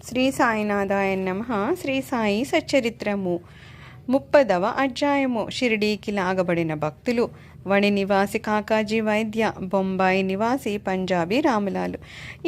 శ్రీ సాయినాథాయ నమః. శ్రీ సాయి సచ్చరిత్రము 30వ అధ్యాయము. షిరిడీకి లాగబడిన భక్తులు. వణి నివాసి కాకాజీ వైద్య, బొంబాయి నివాసి పంజాబీ రాములాలు.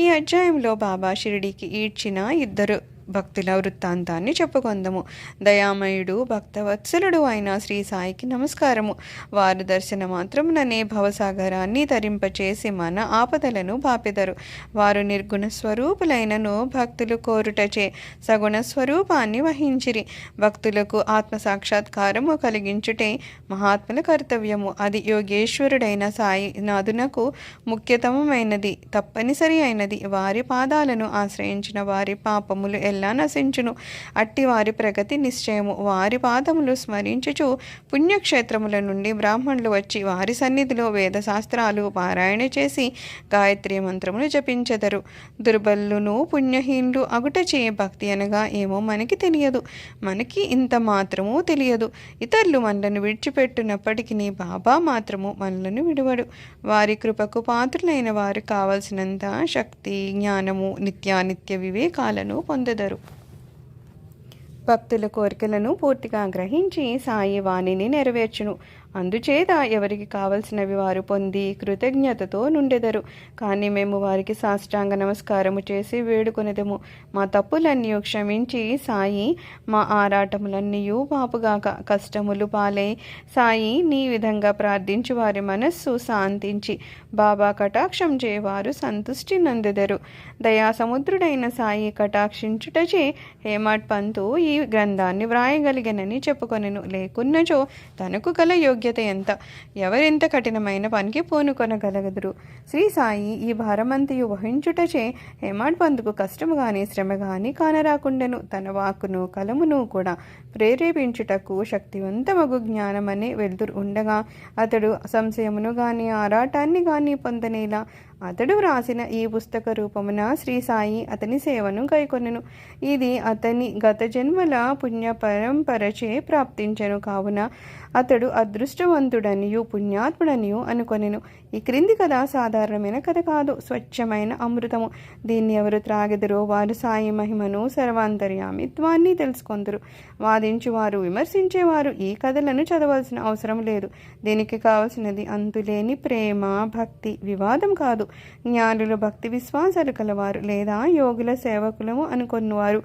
ఈ అధ్యాయంలో బాబా షిరిడీకి ఈడ్చిన ఇద్దరు భక్తుల వృత్తాంతాన్ని చెప్పుకొందము. దయామయుడు భక్తవత్సలుడు అయిన శ్రీ సాయికి నమస్కారము. వారు దర్శన మాత్రముననే భవసాగరాన్ని తరింపచేసి మన ఆపదలను బాపెదరు. వారు నిర్గుణ స్వరూపులైనను భక్తులు కోరుటచే సగుణ స్వరూపాన్ని వహించిరి. భక్తులకు ఆత్మసాక్షాత్కారము కలిగించుటే మహాత్ముల కర్తవ్యము. అది యోగేశ్వరుడైన సాయినాథునకు ముఖ్యతమైనది, తప్పనిసరి అయినది. వారి పాదాలను ఆశ్రయించిన వారి పాపములు ఎలా నశించును. అట్టి వారి ప్రగతి నిశ్చయము. వారి పాదములు స్మరించుచు పుణ్యక్షేత్రముల నుండి బ్రాహ్మణులు వచ్చి వారి సన్నిధిలో వేదశాస్త్రాలు పారాయణ చేసి గాయత్రి మంత్రములు జపించెదరు. దుర్బలును పుణ్యహీనులు అగుటచే భక్తి అనగా ఏమో మనకి తెలియదు. మనకి ఇంత మాత్రము తెలియదు. ఇతరులు మనలను విడిచిపెట్టినప్పటికీ బాబా మాత్రము మనలను విడువడు. వారి కృపకు పాత్రులైన వారు కావలసినంత శక్తి, జ్ఞానము, నిత్యానిత్య వివేకాలను పొందెదరు. భక్తుల కోరికలను పూర్తిగా గ్రహించి సాయి వాణిని నెరవేర్చును. అందుచేత ఎవరికి కావలసినవి వారు పొంది కృతజ్ఞతతో నుండెదరు. కానీ మేము వారికి సాష్టాంగ నమస్కారము చేసి వేడుకొనెదము. మా తప్పులన్నీ క్షమించి సాయి మా ఆరాటములన్నీ బాపుగాక. కష్టములు పాలై సాయి నీ విధంగా ప్రార్థించి వారి మనస్సు శాంతించి బాబా కటాక్షం చేవారు సంతుష్టి నందెదరు. దయా సముద్రుడైన సాయి కటాక్షించుటచే హేమట్ పంతు ఈ గ్రంథాన్ని వ్రాయగలిగనని చెప్పుకొనెను. లేకున్నచో తనకు గల యోగ్యత ఎంత, ఎవరెంత కఠినమైన పనికి పూనుకొనగలగదురు. శ్రీ సాయి ఈ భారమంతియు వహించుటచే హేమాడ్ పంతుకు కష్టము గాని శ్రమ గాని కానరాకుండెను. తన వాక్కును కలమును కూడా ప్రేరేపించుటకు శక్తివంతమగు జ్ఞానమనే వెలుతురు ఉండగా అతడు సంశయమును గాని ఆరాటాన్ని గాని పొందనేలా అతడు వ్రాసిన ఈ పుస్తక రూపమున శ్రీ సాయి అతని సేవను కైకొనెను. ఇది అతని గత జన్మల పుణ్య పరంపరచే ప్రాప్తించెను. కావున అతడు అదృష్టవంతుడనియు పుణ్యాత్ముడనియు అనుకొనెను. ఈ క్రింది కథ సాధారణమైన కథ కాదు, స్వచ్ఛమైన అమృతము. దీన్ని ఎవరు త్రాగెదరో వారు సాయి మహిమను, సర్వాంతర్యామిత్వాన్ని తెలుసుకొందరు. వాదించువారు, విమర్శించేవారు ఈ కథలను చదవాల్సిన అవసరం లేదు. దీనికి కావలసినది అంతులేని ప్రేమ, భక్తి, వివాదం కాదు. జ్ఞానులు, భక్తి విశ్వాసాలు కలవారు లేదా యోగుల సేవకులము అనుకున్నవారు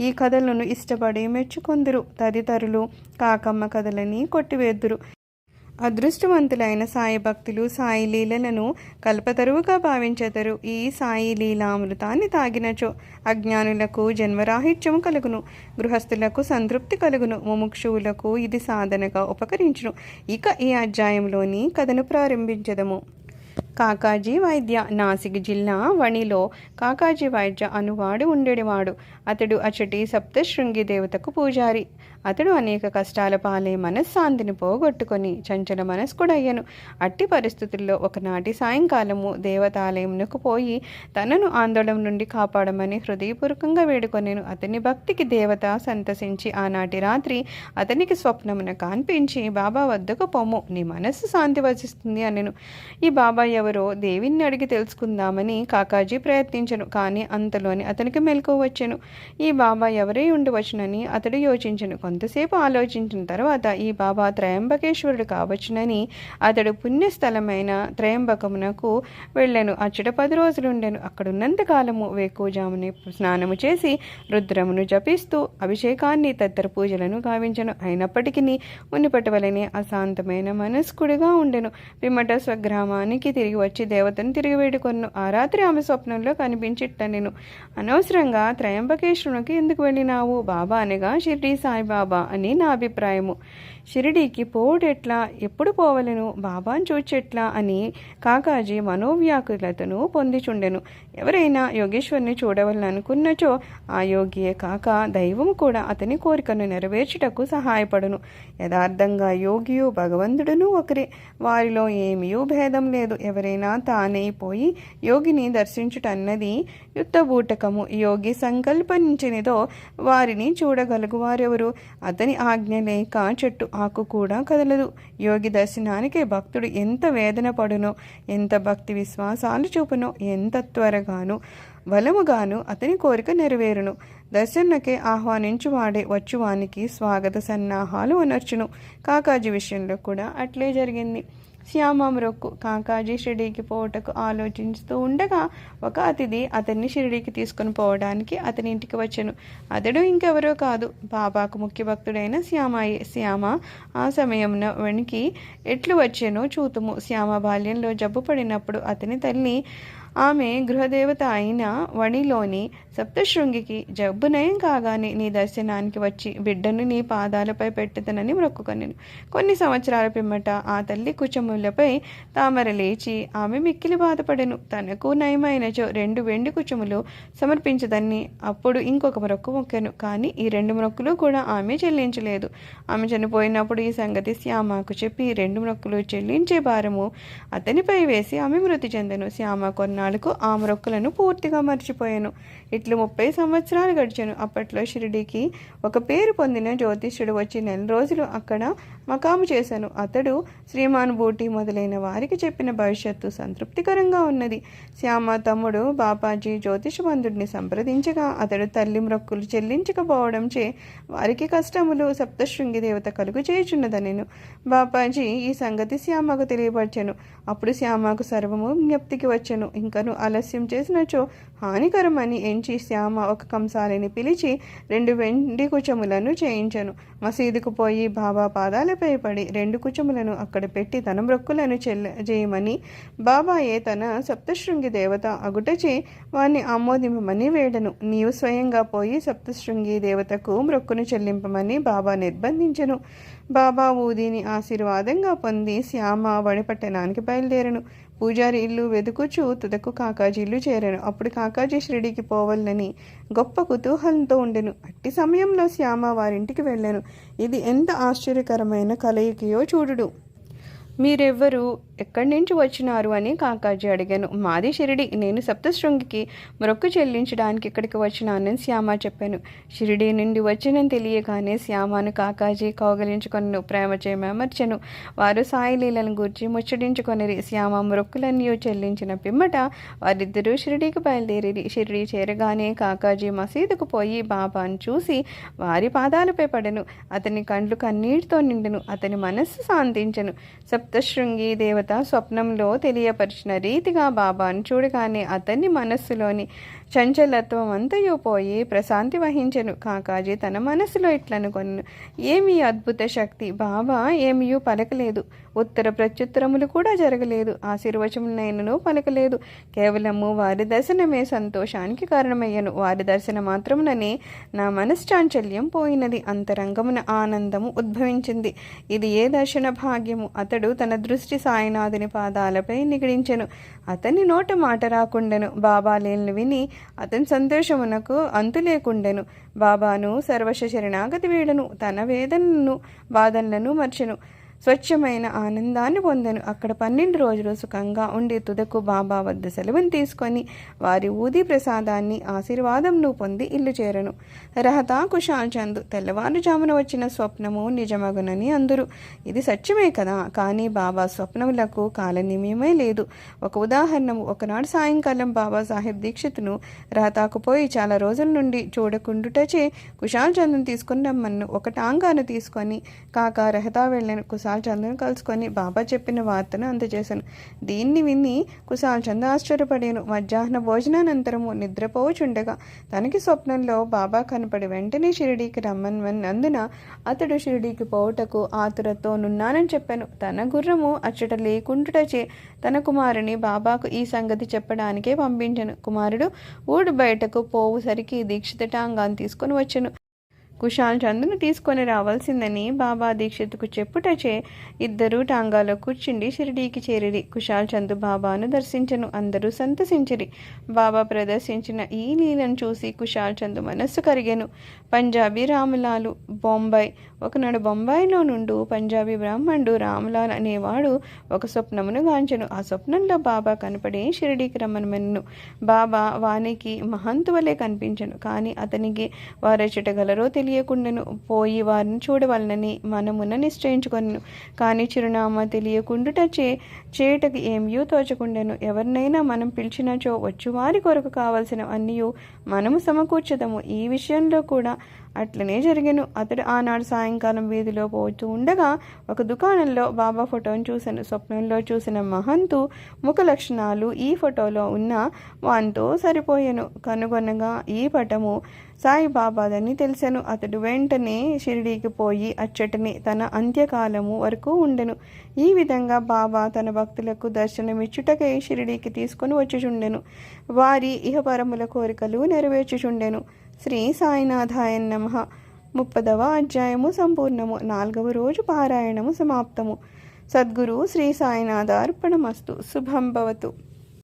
ఈ కథలను ఇష్టపడి మెచ్చుకొందరు. తదితరులు కాకమ్మ కథలని కొట్టివేద్దురు. అదృష్టవంతులైన సాయి భక్తులు సాయి లీలలను కల్పతరువుగా భావించెదరు. ఈ సాయి లీలామృతాన్ని తాగినచో అజ్ఞానులకు జన్మరాహిత్యము కలుగును, గృహస్థులకు సంతృప్తి కలుగును, ముముక్షువులకు ఇది సాధనగా ఉపకరించును. ఇక ఈ అధ్యాయంలోని కథను ప్రారంభించదము. కాకాజీ వైద్య. నాసిక్ జిల్లా వణిలో కాకాజీ వైద్య అనువాడు ఉండేవాడు. అతడు అచటి సప్తశృంగి దేవతకు పూజారి. అతడు అనేక కష్టాల పాలై మనశ్శాంతిని పోగొట్టుకొని చంచల మనస్కుడయ్యను. అట్టి పరిస్థితుల్లో ఒకనాటి సాయంకాలము దేవతాలయమునకు పోయి తనను ఆందోళన నుండి కాపాడమని హృదయపూర్వకంగా వేడుకొనెను. అతని భక్తికి దేవత సంతసించి ఆనాటి రాత్రి అతనికి స్వప్నమున కాన్పించి బాబా వద్దకు పొమ్ము, నీ మనస్సు శాంతి వసిస్తుంది అనెను. ఈ బాబా ఎవరో దేవిని అడిగి తెలుసుకుందామని కాకాజీ ప్రయత్నించను. కానీ అంతలోని అతనికి మెలకువ వచ్చెను. ఈ బాబా ఎవరై ఉండవచ్చునని అతడు యోచించను. కొంతసేపు ఆలోచించిన తర్వాత ఈ బాబా త్రయంబకేశ్వరుడు కావచ్చునని అతడు పుణ్యస్థలమైన త్రయంబకమునకు వెళ్ళెను. అచ్చట 10 రోజులుండెను. అక్కడున్నంత కాలము వేకువజాముని స్నానము చేసి రుద్రమును జపిస్తూ అభిషేకాన్ని తదితర పూజలను గావించెను. అయినప్పటికీ మునిపటి వలనే అశాంతమైన మనస్కుడిగా ఉండెను. పిమ్మట స్వగ్రామానికి తిరిగి వచ్చి దేవతను తిరిగి వేడుకొను. ఆ రాత్రి ఆమె స్వప్నంలో కనిపించిట్టనెను. అనవసరంగా త్రయంబకేశ్వరునికి ఎందుకు వెళ్ళినావు? బాబా అనగా షిరిడి సాయిబాబా అని నా అభిప్రాయము. షిరిడీకి పోవుడెట్లా, ఎప్పుడు పోవలను, బాబాను చూచెట్లా అని కాకాజీ మనోవ్యాకులతను పొందిచుండెను. ఎవరైనా యోగేశ్వరుని చూడవలని అనుకున్నచో ఆ యోగియే కాక దైవము కూడా అతని కోరికను నెరవేర్చుటకు సహాయపడును. యథార్థంగా యోగియు భగవంతుడును ఒకరే, వారిలో ఏమీ భేదం లేదు. ఎవరైనా తానైపోయి యోగిని దర్శించుటన్నది యుద్ధబూటకము. యోగి సంకల్పించినదో వారిని చూడగలుగు వారెవరు? అతని ఆజ్ఞ లేక చెట్టు ఆకు కూడా కదలదు. యోగి దర్శనానికి భక్తుడు ఎంత వేదన పడునో, ఎంత భక్తి విశ్వాసాలు చూపునో, ఎంత త్వరగాను బలముగాను అతని కోరిక నెరవేరును. దర్శనకే ఆహ్వానించువాడే వచ్చువానికి స్వాగత సన్నాహాలు అనర్చును. కాకాజీ విషయంలో కూడా అట్లే జరిగింది. శ్యామ మ్రొక్కు కాకాజీ షిరిడీకి పోవటకు ఆలోచిస్తూ ఉండగా ఒక అతిథి అతన్ని షిరిడీకి తీసుకుని పోవడానికి అతని ఇంటికి వచ్చెను. అతడు ఇంకెవరో కాదు, బాబాకు ముఖ్య భక్తుడైన శ్యామయే. శ్యామ ఆ సమయంలో వెనికి ఎట్లు వచ్చెనో చూతుము. శ్యామ బాల్యంలో జబ్బు పడినప్పుడు అతని తల్లి ఆమె గృహదేవత అయిన వణిలోని సప్తశృంగికి జబ్బు నయం కాగానే నీ దర్శనానికి వచ్చి బిడ్డను నీ పాదాలపై పెట్టదనని మొక్కుకొనెను. కొన్ని సంవత్సరాల పిమ్మట ఆ తల్లి కుచములపై తామర లేచి ఆమె మిక్కిలి బాధపడెను. తనకు నయమైనచో 2 వెండి కుచములు సమర్పించదని అప్పుడు ఇంకొక మొక్కు మొక్కెను. కానీ ఈ 2 మొక్కులు కూడా ఆమె చెల్లించలేదు. ఆమె చనిపోయినప్పుడు ఈ సంగతి శ్యామకు చెప్పి 2 మొక్కులు చెల్లించే భారము అతనిపై వేసి ఆమె మృతి చెందెను. శ్యామ కొన్నాళ్లకు ఆ మొక్కులను పూర్తిగా మర్చిపోయాను. ఇట్లు 30 సంవత్సరాలు గడిచాను. అప్పట్లో షిరిడీకి ఒక పేరు పొందిన జ్యోతిష్యుడు వచ్చి 4 రోజులు అక్కడ మకాము చేశాను. అతడు శ్రీమాన్ బూటి మొదలైన వారికి చెప్పిన భవిష్యత్తు సంతృప్తికరంగా ఉన్నది. శ్యామ తమ్ముడు బాపాజీ జ్యోతిషబంధుడిని సంప్రదించగా అతడు తల్లి మొక్కులు చెల్లించకపోవడంచే వారికి కష్టములు సప్తశృంగి దేవత కలుగు చేయుచున్నదనెను. బాపాజీ ఈ సంగతి శ్యామకు తెలియపరచెను. అప్పుడు శ్యామకు సర్వము జ్ఞప్తికి వచ్చెను. ఇంకను ఆలస్యం చేసినచో హానికరమని ఎంచి శ్యామ ఒక కంసాలిని పిలిచి 2 వెండి కుచములను చేయించను. మసీదుకు పోయి బాబా పాదాలపై పడి 2 కుచములను అక్కడ పెట్టి తన మొక్కులను చేయమని బాబాయే తన సప్తశృంగి దేవత అగుటచే వాణ్ణి ఆమోదింపమని వేడను. నీవు స్వయంగా పోయి సప్తశృంగి దేవతకు మొక్కును చెల్లింపమని బాబా నిర్బంధించెను. బాబా ఊదిని ఆశీర్వాదంగా పొంది శ్యామ వడిపట్టణానికి బయలుదేరను. పూజారి ఇల్లు వెతుకుచూ తుదకు కాకాజీ ఇల్లు చేరాను. అప్పుడు కాకాజీ షిరిడీకి పోవాలని గొప్ప కుతూహలంతో ఉండెను. అట్టి సమయంలో శ్యామ వారింటికి వెళ్ళాను. ఇది ఎంత ఆశ్చర్యకరమైన కలయికయో చూడుడు. మీరెవ్వరు, ఎక్కడి నుంచి వచ్చినారు అని కాకాజీ అడిగాను. మాది షిరిడి, నేను సప్తశృంగికి మొక్కు చెల్లించడానికి ఇక్కడికి వచ్చినానని శ్యామ చెప్పాను. షిరిడి నుండి వచ్చినని తెలియగానే శ్యామను కాకాజీ కౌగలించుకొనను, ప్రేమ చేయమర్చెను. వారు సాయిలీలను గూర్చి ముచ్చడించుకొనిరి. శ్యామ మొక్కులన్నీ చెల్లించిన పిమ్మట వారిద్దరూ షిరిడీకి బయలుదేరి. షిరిడి చేరగానే కాకాజీ మసీదుకు పోయి బాబాను చూసి వారి పాదాలపై పడెను. అతని కండ్లు కన్నీటితో నిండెను. అతని మనస్సు శాంతించెను. సప్తశృంగి దేవత స్వప్నంలో తెలియపరిచిన రీతిగా బాబాను చూడగానే అతన్ని మనస్సులోని చంచలత్వం అంతయో పోయి ప్రశాంతి వహించెను. కాకాజీ తన మనసులో ఇట్లనుకొనెను, ఏమీ అద్భుత శక్తి! బాబా ఏమీ పలకలేదు, ఉత్తర ప్రత్యుత్తరములు కూడా జరగలేదు, ఆశీర్వచములైనను పలకలేదు. కేవలము వారి దర్శనమే సంతోషానికి కారణమయ్యను. వారి దర్శన మాత్రముననే నా మనశ్చాంచల్యం పోయినది, అంతరంగమున ఆనందము ఉద్భవించింది. ఇది ఏ దర్శన భాగ్యము! అతడు తన దృష్టి సాయినాథుని పాదాలపై నిగడించెను. అతని నోట మాట రాకుండెను. బాబా లేని విని అతని సంతోషమునకు అంతు లేకుండెను. బాబాను సర్వశ శరణాగతి వీడను. తన వేదనను బాధలను మర్చెను. స్వచ్ఛమైన ఆనందాన్ని పొందెను. అక్కడ 12 రోజులు సుఖంగా ఉండి తుదకు బాబా వద్ద సెలవును తీసుకొని వారి ఊది ప్రసాదాన్ని ఆశీర్వాదంను పొంది ఇల్లు చేరను. రహతా కుషాల్ చంద్ తెల్లవారుజామున వచ్చిన స్వప్నము నిజమగునని అందరు. ఇది సత్యమే కదా, కానీ బాబా స్వప్నములకు కాలనియమమే లేదు. ఒక ఉదాహరణము, ఒకనాడు సాయంకాలం బాబా సాహెబ్ దీక్షిత్ను రహతాకు పోయి చాలా రోజుల నుండి చూడకుండుటచే కుషాల్ చంద్ను తీసుకుని రమ్మను. ఒక టాంగాను తీసుకొని కాకా రహతా వెళ్ళాను. కుషాల్ చంద్ను కలుసుకొని బాబా చెప్పిన వార్తను అందజేశాను. దీన్ని విని కుషాల్ చంద్ ఆశ్చర్యపడాను. మధ్యాహ్న భోజనానంతరము నిద్రపోవచుండగా తనకి స్వప్నంలో బాబా కనపడి వెంటనే షిరిడీకి రమ్మన్నందున అతడు షిరిడీకి పోవుటకు ఆతురతో నున్నానని చెప్పాను. తన గుర్రము అచ్చట లేకుండుటచే తన కుమారుని బాబాకు ఈ సంగతి చెప్పడానికే పంపించను. కుమారుడు ఊడు బయటకు పోవు సరికి దీక్షిత టాంగాను తీసుకొని వచ్చెను. కుషాల్ చంద్ను తీసుకొని రావాల్సిందని బాబా దీక్షిత్కు చెప్పుటచే ఇద్దరు టాంగాలో కూర్చుండి షిరిడీకి చేరిరి. కుషాల్ చంద్ బాబాను దర్శించను. అందరూ సంతసించిరి. బాబా ప్రదర్శించిన ఈ లీలను చూసి కుషాల్ చంద్ మనస్సు కరిగెను. పంజాబీ రాములాలు, బొంబాయి ఒకనాడు బొంబాయిలో నుండు పంజాబీ బ్రాహ్మణుడు రామ్లాల్ అనేవాడు ఒక స్వప్నమును గాంచెను. ఆ స్వప్నంలో బాబా కనపడి షిరిడీకి రమ్మనమెను. బాబా వానికి మహంతు వలె కనిపించెను. కానీ అతనికి వారెచ్చటగలరో తెలియకుండాను. పోయి వారిని చూడవలనని మనమున నిశ్చయించుకొనెను. కానీ చిరునామా తెలియకుండుటచే చేటకు ఏమియూ తోచకుండెను. ఎవరినైనా మనం పిలిచినచో వచ్చువారి కొరకు కావలసిన అన్నియు మనము సమకూర్చదము. ఈ విషయంలో కూడా అట్లనే జరిగెను. అతడు ఆనాడు సాయంకాలం వీధిలో పోతూ ఉండగా ఒక దుకాణంలో బాబా ఫోటోను చూశాను. స్వప్నంలో చూసిన మహంతు ముఖ లక్షణాలు ఈ ఫోటోలో ఉన్న వానితో సరిపోయాను. కనుగొనగా ఈ పటము సాయిబాబాదని తెలిసాను. అతడు వెంటనే షిరిడీకి పోయి అచ్చటనే తన అంత్యకాలము వరకు ఉండెను. ఈ విధంగా బాబా తన భక్తులకు దర్శనమిచ్చుటకై షిరిడీకి తీసుకొని వచ్చుచుండెను. వారి ఇహపరముల కోరికలు నెరవేర్చుచుండెను. శ్రీ సాయినాథాయ నమః. 30వ అధ్యాయము సంపూర్ణము. 4వ రోజు పారాయణము సమాప్తము. సద్గురు శ్రీ సాయినాథార్పణమస్తు. శుభం భవతు.